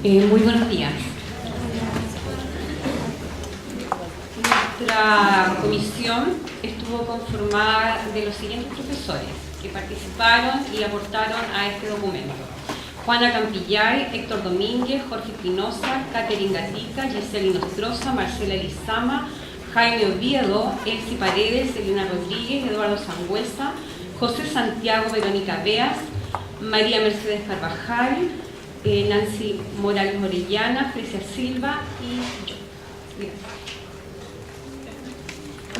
Muy buenos días. Nuestra comisión estuvo conformada de los siguientes profesores que participaron y aportaron a este documento: Juana Campillay, Héctor Domínguez, Jorge Espinosa, Catherine Gatica, Giselle Nostroza, Marcela Lizama, Jaime Oviedo, Elsie Paredes, Elena Rodríguez, Eduardo Sangüesa, José Santiago, Verónica Beas, María Mercedes Carvajal, Nancy Morales Orellana, Frecia Silva y yo.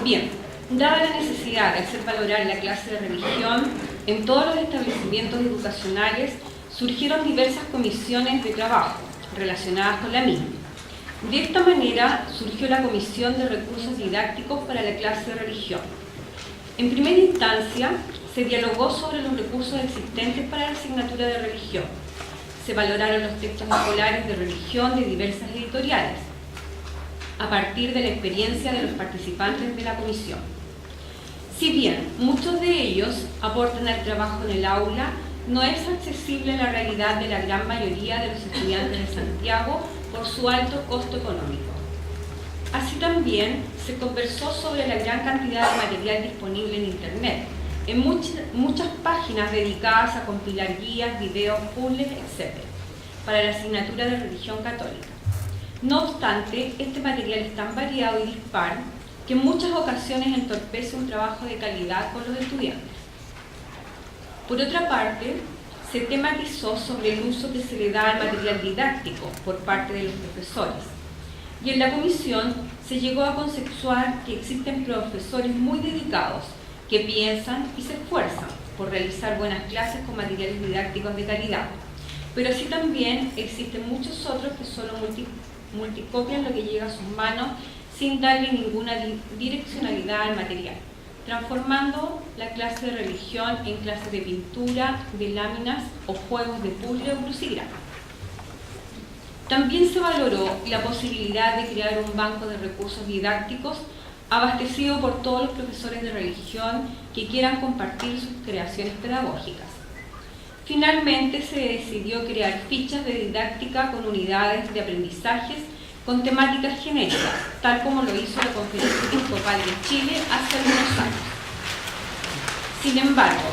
Bien, dada la necesidad de hacer valorar la clase de religión en todos los establecimientos educacionales, surgieron diversas comisiones de trabajo relacionadas con la misma. De esta manera surgió la Comisión de Recursos Didácticos para la clase de religión. En primera instancia, se dialogó sobre los recursos existentes para la asignatura de religión. Se valoraron los textos escolares de religión de diversas editoriales, a partir de la experiencia de los participantes de la comisión. Si bien muchos de ellos aportan al trabajo en el aula, no es accesible a la realidad de la gran mayoría de los estudiantes de Santiago por su alto costo económico. Así también se conversó sobre la gran cantidad de material disponible en Internet, en muchas páginas dedicadas a compilar guías, videos, puzzles, etc., para la asignatura de religión católica. No obstante, este material es tan variado y dispar que en muchas ocasiones entorpece un trabajo de calidad con los estudiantes. Por otra parte, se tematizó sobre el uso que se le da al material didáctico por parte de los profesores. Y en la comisión se llegó a consensuar que existen profesores muy dedicados que piensan y se esfuerzan por realizar buenas clases con materiales didácticos de calidad. Pero así también existen muchos otros que solo multicopian lo que llega a sus manos sin darle ninguna direccionalidad al material, transformando la clase de religión en clases de pintura, de láminas o juegos de puzzle o crucigrama. También se valoró la posibilidad de crear un banco de recursos didácticos abastecido por todos los profesores de religión que quieran compartir sus creaciones pedagógicas. Finalmente se decidió crear fichas de didáctica con unidades de aprendizajes con temáticas genéricas, tal como lo hizo la Conferencia Episcopal de Chile hace algunos años. Sin embargo,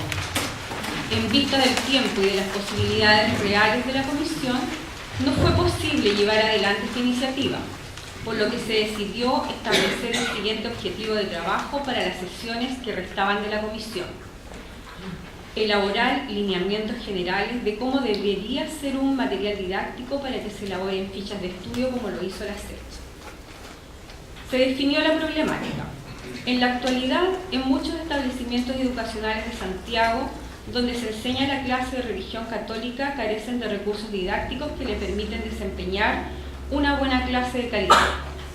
en vista del tiempo y de las posibilidades reales de la comisión, no fue posible llevar adelante esta iniciativa, por lo que se decidió establecer el siguiente objetivo de trabajo para las sesiones que restaban de la comisión: elaborar lineamientos generales de cómo debería ser un material didáctico para que se elaboren fichas de estudio como lo hizo la SECH. Se definió la problemática. En la actualidad, en muchos establecimientos educacionales de Santiago, donde se enseña la clase de religión católica, carecen de recursos didácticos que le permiten desempeñar una buena clase de calidad,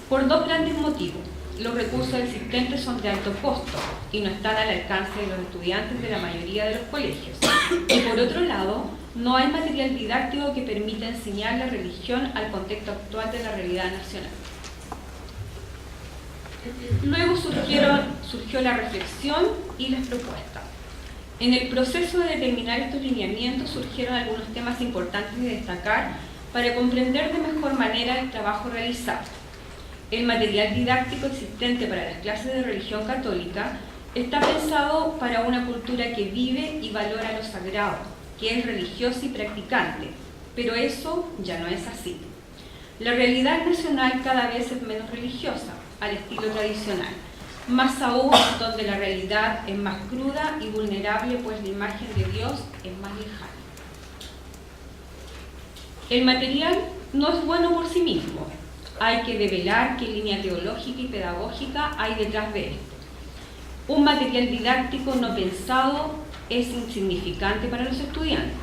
por dos grandes motivos. Los recursos existentes son de alto costo y no están al alcance de los estudiantes de la mayoría de los colegios. Y por otro lado, no hay material didáctico que permita enseñar la religión al contexto actual de la realidad nacional. Luego surgió la reflexión y las propuestas. En el proceso de determinar estos lineamientos surgieron algunos temas importantes de destacar para comprender de mejor manera el trabajo realizado. El material didáctico existente para las clases de religión católica está pensado para una cultura que vive y valora lo sagrado, que es religiosa y practicante, pero eso ya no es así. La realidad nacional cada vez es menos religiosa, al estilo tradicional, más aún donde la realidad es más cruda y vulnerable, pues la imagen de Dios es más lejana. El material no es bueno por sí mismo. Hay que develar qué línea teológica y pedagógica hay detrás de esto. Un material didáctico no pensado es insignificante para los estudiantes.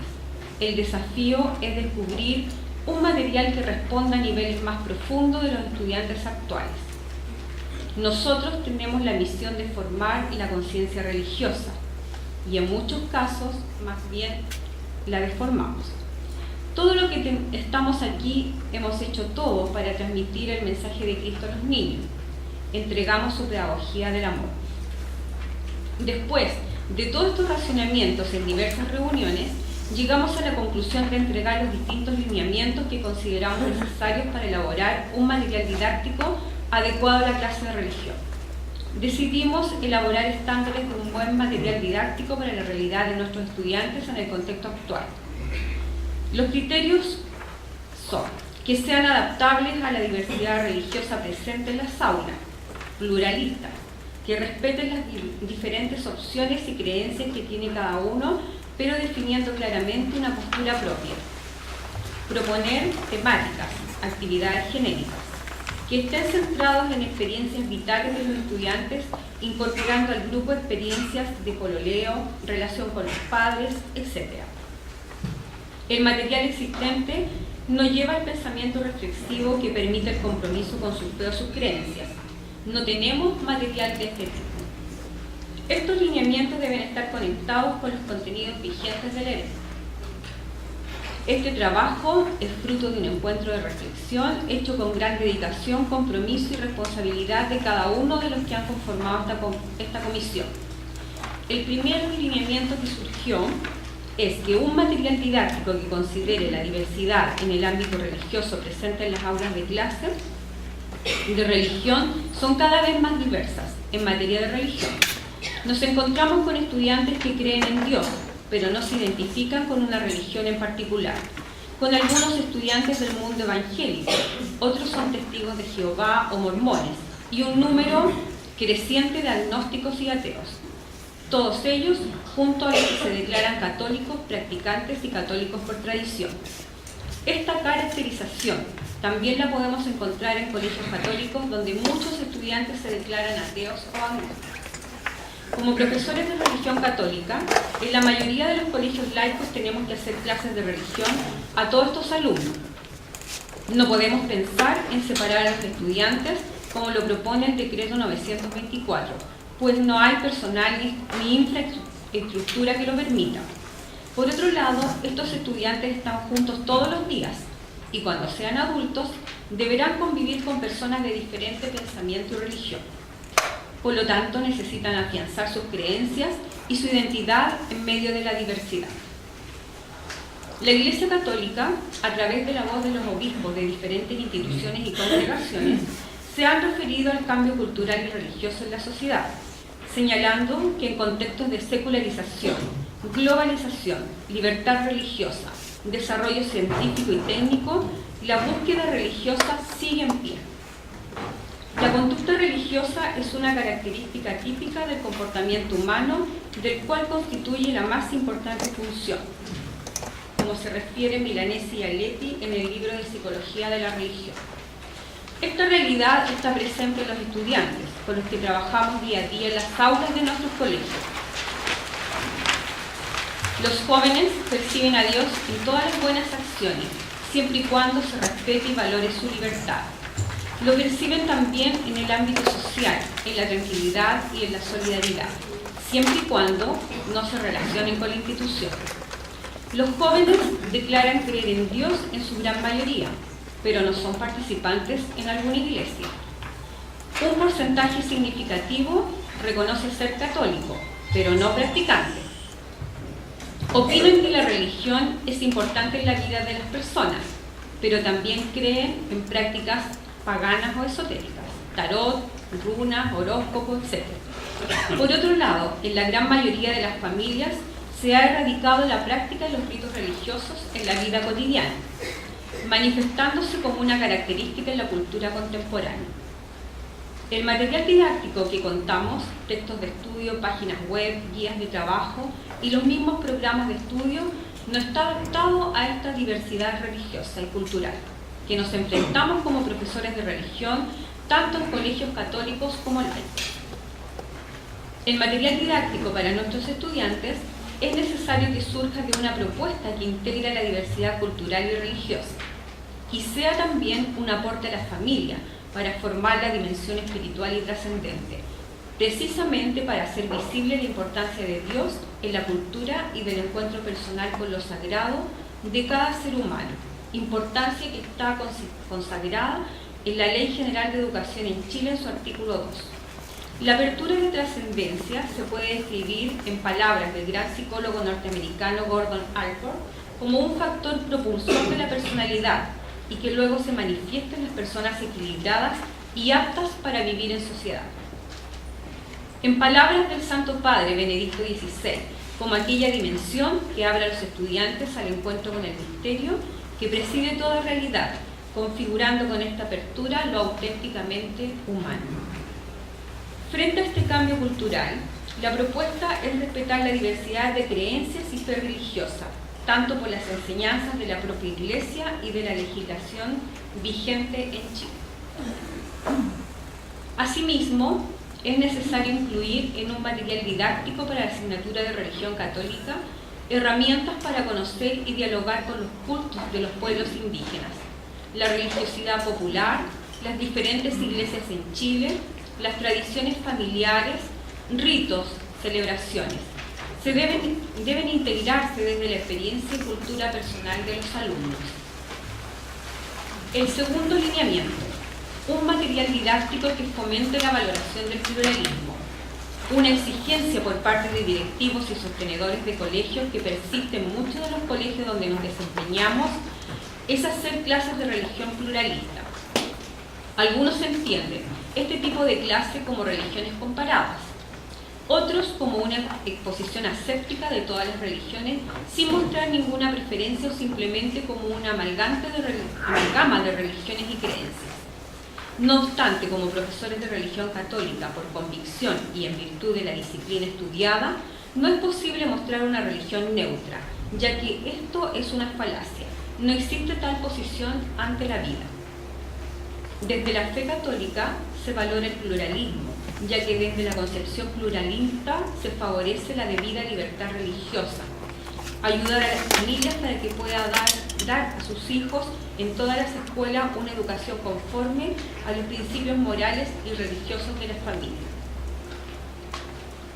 El desafío es descubrir un material que responda a niveles más profundos de los estudiantes actuales. Nosotros tenemos la misión de formar la conciencia religiosa y en muchos casos, más bien, la deformamos. Todo lo que estamos aquí hemos hecho todo para transmitir el mensaje de Cristo a los niños. Entregamos su pedagogía del amor. Después de todos estos racionamientos en diversas reuniones, llegamos a la conclusión de entregar los distintos lineamientos que consideramos necesarios para elaborar un material didáctico adecuado a la clase de religión. Decidimos elaborar estándares de un buen material didáctico para la realidad de nuestros estudiantes en el contexto actual. Los criterios son que sean adaptables a la diversidad religiosa presente en las aulas, pluralistas, que respeten las diferentes opciones y creencias que tiene cada uno, pero definiendo claramente una postura propia. Proponer temáticas, actividades genéricas, que estén centrados en experiencias vitales de los estudiantes, incorporando al grupo experiencias de pololeo, relación con los padres, etc. El material existente no lleva el pensamiento reflexivo que permite el compromiso con sus fe o sus creencias. No tenemos material de este tipo. Estos lineamientos deben estar conectados con los contenidos vigentes del ERE. Este trabajo es fruto de un encuentro de reflexión hecho con gran dedicación, compromiso y responsabilidad de cada uno de los que han conformado esta comisión. El primer lineamiento que surgió es que un material didáctico que considere la diversidad en el ámbito religioso presente en las aulas de clase de religión son cada vez más diversas en materia de religión. Nos encontramos con estudiantes que creen en Dios, pero no se identifican con una religión en particular, con algunos estudiantes del mundo evangélico, otros son testigos de Jehová o mormones, y un número creciente de agnósticos y ateos. Todos ellos, junto a los que se declaran católicos, practicantes y católicos por tradición. Esta caracterización también la podemos encontrar en colegios católicos, donde muchos estudiantes se declaran ateos o agnósticos. Como profesores de religión católica, en la mayoría de los colegios laicos tenemos que hacer clases de religión a todos estos alumnos. No podemos pensar en separar a los estudiantes como lo propone el decreto 924, pues no hay personal ni infraestructura que lo permita. Por otro lado, estos estudiantes están juntos todos los días y cuando sean adultos deberán convivir con personas de diferente pensamiento y religión. Por lo tanto, necesitan afianzar sus creencias y su identidad en medio de la diversidad. La Iglesia Católica, a través de la voz de los obispos de diferentes instituciones y congregaciones, se han referido al cambio cultural y religioso en la sociedad, señalando que en contextos de secularización, globalización, libertad religiosa, desarrollo científico y técnico, la búsqueda religiosa sigue en pie. La conducta religiosa es una característica típica del comportamiento humano, del cual constituye la más importante función, como se refiere Milanesi y Aletti en el libro de Psicología de la Religión. Esta realidad está presente en los estudiantes, con los que trabajamos día a día en las aulas de nuestros colegios. Los jóvenes perciben a Dios en todas las buenas acciones, siempre y cuando se respete y valore su libertad. Lo perciben también en el ámbito social, en la tranquilidad y en la solidaridad, siempre y cuando no se relacionen con la institución. Los jóvenes declaran creer en Dios en su gran mayoría, pero no son participantes en alguna iglesia. Un porcentaje significativo reconoce ser católico, pero no practicante. Opinan que la religión es importante en la vida de las personas, pero también creen en prácticas paganas o esotéricas, tarot, runas, horóscopos, etc. Por otro lado, en la gran mayoría de las familias se ha erradicado la práctica de los ritos religiosos en la vida cotidiana, manifestándose como una característica en la cultura contemporánea. El material didáctico que contamos, textos de estudio, páginas web, guías de trabajo y los mismos programas de estudio, no está adaptado a esta diversidad religiosa y cultural que nos enfrentamos como profesores de religión, tanto en colegios católicos como laicos. El material didáctico para nuestros estudiantes es necesario que surja de una propuesta que integre la diversidad cultural y religiosa y sea también un aporte a la familia para formar la dimensión espiritual y trascendente, precisamente para hacer visible la importancia de Dios en la cultura y del encuentro personal con lo sagrado de cada ser humano, importancia que está consagrada en la Ley General de Educación en Chile en su artículo 2. La apertura de trascendencia se puede describir, en palabras del gran psicólogo norteamericano Gordon Allport, como un factor propulsor de la personalidad y que luego se manifiesta en las personas equilibradas y aptas para vivir en sociedad. En palabras del Santo Padre Benedicto XVI, como aquella dimensión que abre a los estudiantes al encuentro con el misterio que preside toda realidad, configurando con esta apertura lo auténticamente humano. Frente a este cambio cultural, la propuesta es respetar la diversidad de creencias y fe religiosa, tanto por las enseñanzas de la propia Iglesia y de la legislación vigente en Chile. Asimismo, es necesario incluir en un material didáctico para la asignatura de religión católica herramientas para conocer y dialogar con los cultos de los pueblos indígenas, la religiosidad popular, las diferentes iglesias en Chile, las tradiciones familiares, ritos, celebraciones. Deben integrarse desde la experiencia y cultura personal de los alumnos. El segundo lineamiento, un material didáctico que fomente la valoración del pluralismo. Una exigencia por parte de directivos y sostenedores de colegios que persiste en muchos de los colegios donde nos desempeñamos es hacer clases de religión pluralista. Algunos entienden este tipo de clase como religiones comparadas, otros como una exposición aséptica de todas las religiones sin mostrar ninguna preferencia o simplemente como una amalgama de religiones y creencias. No obstante, como profesores de religión católica por convicción y en virtud de la disciplina estudiada, no es posible mostrar una religión neutra, ya que esto es una falacia. No existe tal posición ante la vida. Desde la fe católica se valora el pluralismo, ya que desde la concepción pluralista se favorece la debida libertad religiosa, ayudar a las familias para que puedan dar a sus hijos en todas las escuelas una educación conforme a los principios morales y religiosos de las familias.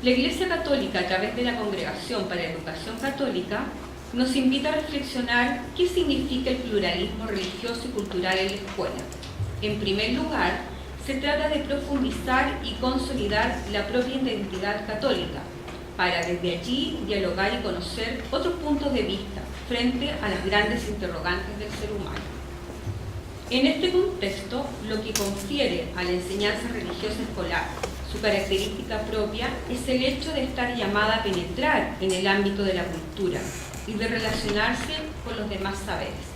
La Iglesia Católica, a través de la Congregación para la Educación Católica, nos invita a reflexionar qué significa el pluralismo religioso y cultural en la escuela. En primer lugar, se trata de profundizar y consolidar la propia identidad católica, para desde allí dialogar y conocer otros puntos de vista frente a las grandes interrogantes del ser humano. En este contexto, lo que confiere a la enseñanza religiosa escolar su característica propia es el hecho de estar llamada a penetrar en el ámbito de la cultura y de relacionarse con los demás saberes.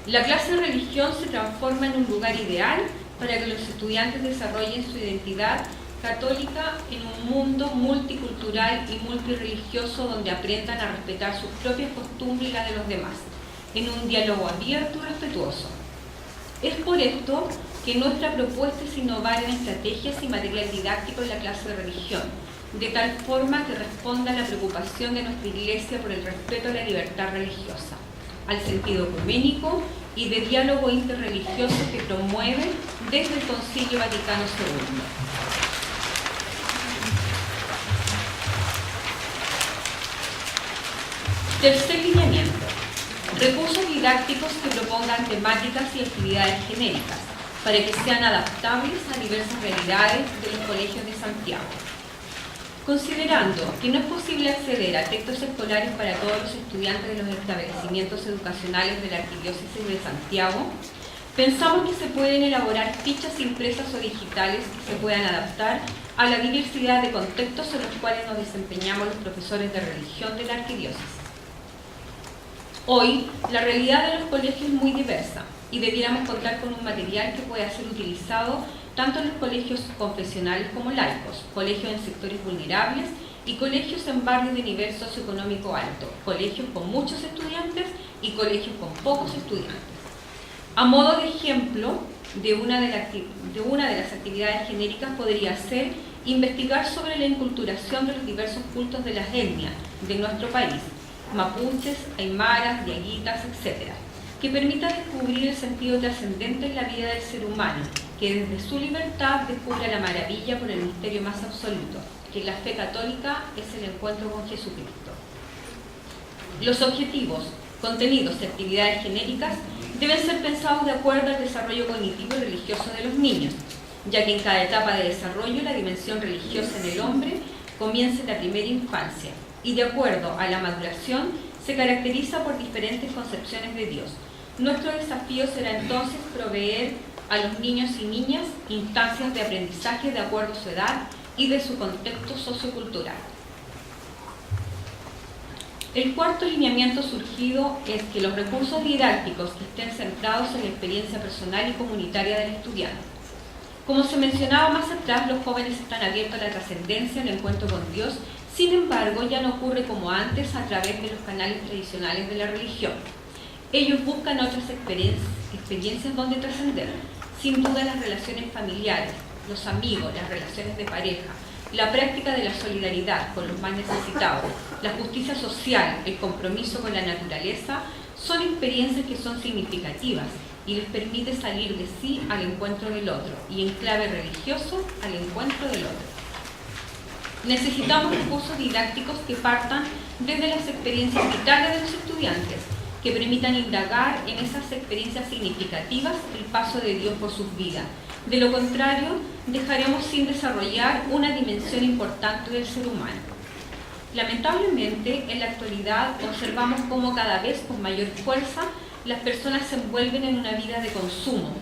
La clase de religión se transforma en un lugar ideal para que los estudiantes desarrollen su identidad católica en un mundo multicultural y multireligioso donde aprendan a respetar sus propias costumbres y las de los demás, en un diálogo abierto y respetuoso. Es por esto que nuestra propuesta es innovar en estrategias y material didáctico en la clase de religión, de tal forma que responda a la preocupación de nuestra Iglesia por el respeto a la libertad religiosa, al sentido ecuménico y de diálogo interreligioso que promueve desde el Concilio Vaticano II. Tercer lineamiento, recursos didácticos que propongan temáticas y actividades genéricas para que sean adaptables a diversas realidades de los colegios de Santiago. Considerando que no es posible acceder a textos escolares para todos los estudiantes de los establecimientos educacionales de la Arquidiócesis de Santiago, pensamos que se pueden elaborar fichas impresas o digitales que se puedan adaptar a la diversidad de contextos en los cuales nos desempeñamos los profesores de religión de la Arquidiócesis. Hoy, la realidad de los colegios es muy diversa y debiéramos contar con un material que pueda ser utilizado tanto en los colegios confesionales como laicos, colegios en sectores vulnerables y colegios en barrios de nivel socioeconómico alto, colegios con muchos estudiantes y colegios con pocos estudiantes. A modo de ejemplo, de una de las actividades genéricas podría ser investigar sobre la inculturación de los diversos cultos de las etnias de nuestro país, mapuches, aymaras, diaguitas, etc., que permita descubrir el sentido trascendente en la vida del ser humano, que desde su libertad descubra la maravilla por el misterio más absoluto, que la fe católica es el encuentro con Jesucristo. Los objetivos, contenidos y actividades genéricas deben ser pensados de acuerdo al desarrollo cognitivo y religioso de los niños, ya que en cada etapa de desarrollo la dimensión religiosa en el hombre comienza en la primera infancia y, de acuerdo a la maduración, se caracteriza por diferentes concepciones de Dios. Nuestro desafío será entonces proveer a los niños y niñas instancias de aprendizaje de acuerdo a su edad y de su contexto sociocultural. El cuarto lineamiento surgido es que los recursos didácticos que estén centrados en la experiencia personal y comunitaria del estudiante. Como se mencionaba más atrás, los jóvenes están abiertos a la trascendencia, al encuentro con Dios. Sin embargo, ya no ocurre como antes a través de los canales tradicionales de la religión. Ellos buscan otras experiencias donde trascender. Sin duda, las relaciones familiares, los amigos, las relaciones de pareja, la práctica de la solidaridad con los más necesitados, la justicia social, el compromiso con la naturaleza, son experiencias que son significativas y les permite salir de sí al encuentro del otro y, en clave religioso, al encuentro del otro. Necesitamos recursos didácticos que partan desde las experiencias vitales de los estudiantes, que permitan indagar en esas experiencias significativas el paso de Dios por sus vidas. De lo contrario, dejaremos sin desarrollar una dimensión importante del ser humano. Lamentablemente, en la actualidad observamos cómo cada vez con mayor fuerza las personas se envuelven en una vida de consumo,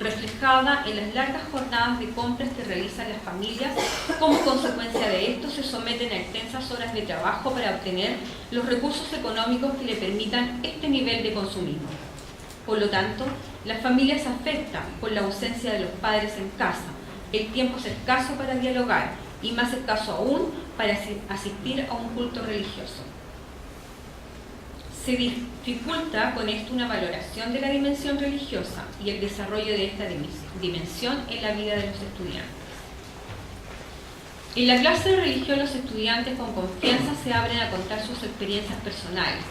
reflejada en las largas jornadas de compras que realizan las familias. Como consecuencia de esto, se someten a extensas horas de trabajo para obtener los recursos económicos que le permitan este nivel de consumismo. Por lo tanto, las familias se afectan por la ausencia de los padres en casa. El tiempo es escaso para dialogar y más escaso aún para asistir a un culto religioso. Se dificulta con esto una valoración de la dimensión religiosa y el desarrollo de esta dimensión en la vida de los estudiantes. En la clase de religión, los estudiantes con confianza se abren a contar sus experiencias personales.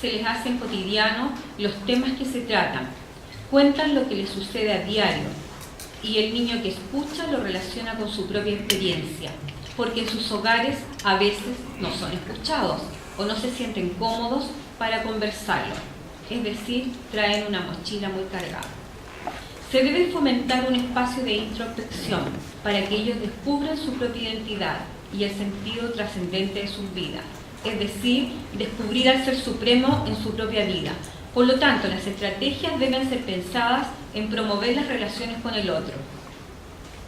Se les hacen cotidianos los temas que se tratan, cuentan lo que les sucede a diario y el niño que escucha lo relaciona con su propia experiencia, porque en sus hogares a veces no son escuchados o no se sienten cómodos para conversarlo, es decir, traen una mochila muy cargada. Se debe fomentar un espacio de introspección para que ellos descubran su propia identidad y el sentido trascendente de sus vidas, es decir, descubrir al Ser Supremo en su propia vida. Por lo tanto, las estrategias deben ser pensadas en promover las relaciones con el otro,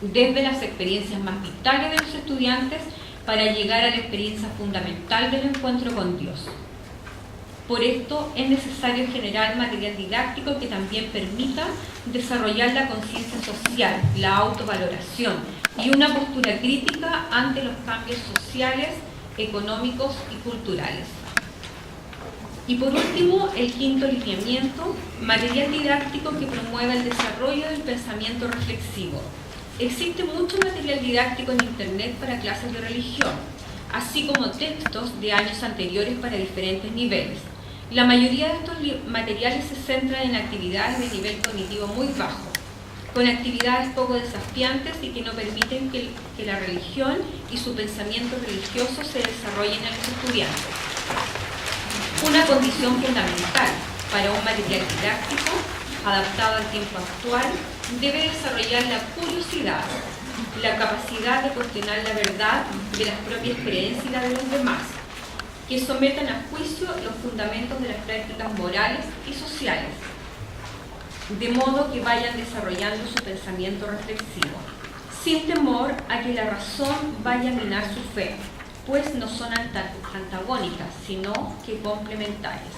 desde las experiencias más vitales de los estudiantes para llegar a la experiencia fundamental del encuentro con Dios. Por esto es necesario generar material didáctico que también permita desarrollar la conciencia social, la autovaloración y una postura crítica ante los cambios sociales, económicos y culturales. Y por último, el quinto lineamiento, material didáctico que promueva el desarrollo del pensamiento reflexivo. Existe mucho material didáctico en Internet para clases de religión, así como textos de años anteriores para diferentes niveles. La mayoría de estos materiales se centran en actividades de nivel cognitivo muy bajo, con actividades poco desafiantes y que no permiten que la religión y su pensamiento religioso se desarrollen en los estudiantes. Una condición fundamental para un material didáctico adaptado al tiempo actual debe desarrollar la curiosidad, la capacidad de cuestionar la verdad de las propias creencias y la de los demás, que sometan a juicio los fundamentos de las prácticas morales y sociales, de modo que vayan desarrollando su pensamiento reflexivo, sin temor a que la razón vaya a minar su fe, pues no son antagónicas, sino que complementarias.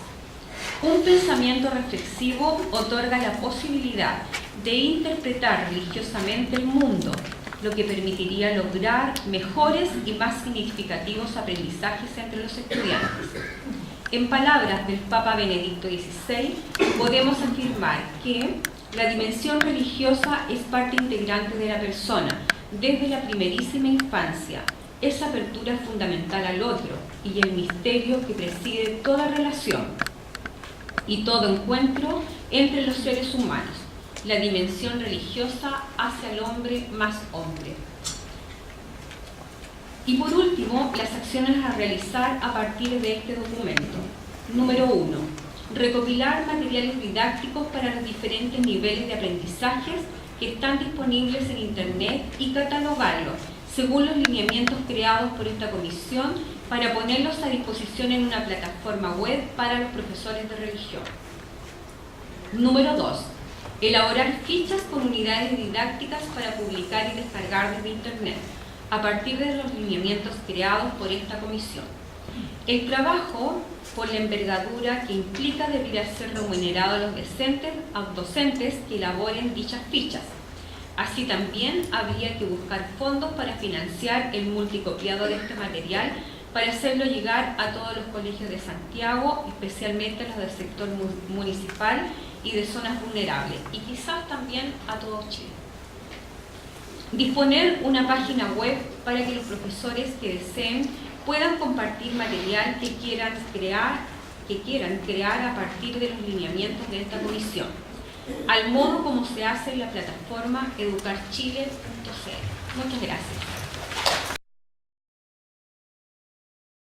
Un pensamiento reflexivo otorga la posibilidad de interpretar religiosamente el mundo, lo que permitiría lograr mejores y más significativos aprendizajes entre los estudiantes. En palabras del Papa Benedicto XVI, podemos afirmar que la dimensión religiosa es parte integrante de la persona desde la primerísima infancia. Esa apertura es fundamental al otro y el misterio que preside toda relación y todo encuentro entre los seres humanos. La dimensión religiosa hace al hombre más hombre. Y por último, las acciones a realizar a partir de este documento. Número 1. Recopilar materiales didácticos para los diferentes niveles de aprendizajes que están disponibles en Internet y catalogarlos según los lineamientos creados por esta comisión para ponerlos a disposición en una plataforma web para los profesores de religión. Número 2. Elaborar fichas con unidades didácticas para publicar y descargar desde Internet, a partir de los lineamientos creados por esta comisión. El trabajo, por la envergadura que implica, deberá ser remunerado a los docentes que elaboren dichas fichas. Así también habría que buscar fondos para financiar el multicopiado de este material para hacerlo llegar a todos los colegios de Santiago, especialmente los del sector municipal y de zonas vulnerables, y quizás también a todo Chile. Disponer una página web para que los profesores que deseen puedan compartir material que quieran crear a partir de los lineamientos de esta comisión, al modo como se hace en la plataforma educarchile.cl. Muchas gracias.